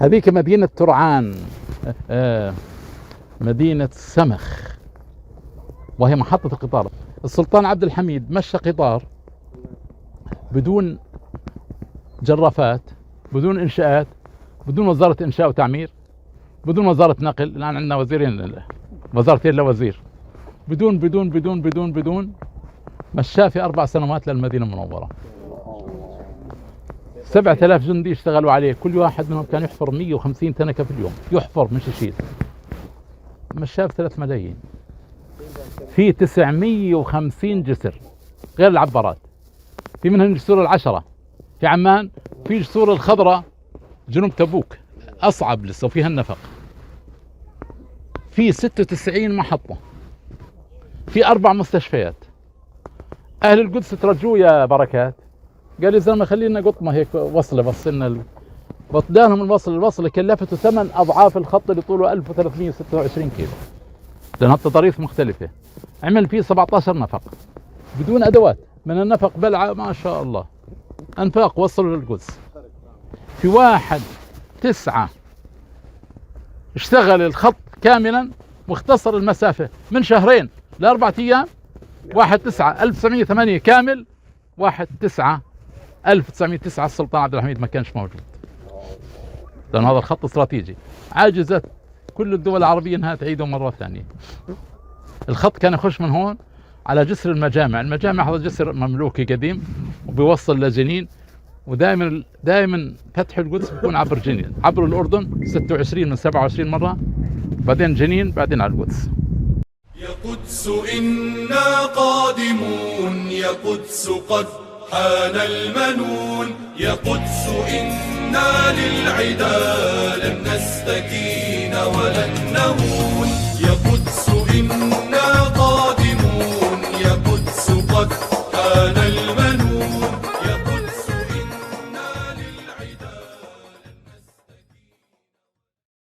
هذيك مدينة ترعان، مدينة سمخ، وهي محطة القطار. السلطان عبد الحميد مشى قطار بدون جرافات، بدون إنشاءات، بدون وزارة إنشاء وتعمير، بدون وزارة نقل. الآن عندنا وزيرين، وزارتين لوزير، بدون مشاه في 4 سنوات للمدينة المنورة. 7000 جندي اشتغلوا عليه، كل واحد منهم كان يحفر 150 تنكة في اليوم، يحفر مش يشيل. مشاه ب 3 ملايين. في 950 جسر غير العبارات، في منهم الجسور ال10 في عمان، في الجسور الخضراء جنوب تبوك أصعب لسه وفيها النفق. في 96 محطة، في 4 مستشفيات. أهل القدس ترجوه يا بركات، قال يا زلمة خلينا قطمة هيك وصلنا بطلانهم الوصلة كلفته 8 أضعاف الخط اللي طوله 1326 كيلو، لأن التضاريس مختلفة. عمل فيه 17 نفق بدون أدوات، من النفق بلعة ما شاء الله، أنفاق وصلوا للقدس. في 1/9 اشتغل الخط كاملا واختصر المسافة من 2 ل4 أيام. 1/9/1908 كامل، 1/9/1909 السلطان عبد الحميد ما كانش موجود، لأن هذا الخط استراتيجي. عاجزت كل الدول العربية انها تعيده مرة ثانية. الخط كان يخش من هون على جسر المجامع. هذا جسر مملوكي قديم وبيوصل لجنين، ودائما فتح القدس بيكون عبر جنين، عبر الأردن 26 من 27 مرة، بعدين جنين، بعدين على القدس. يا قدس إنا قادمون، يا قدس قد حان المنون، يا قدس إنا للعدا لن نستكين ولن نهون.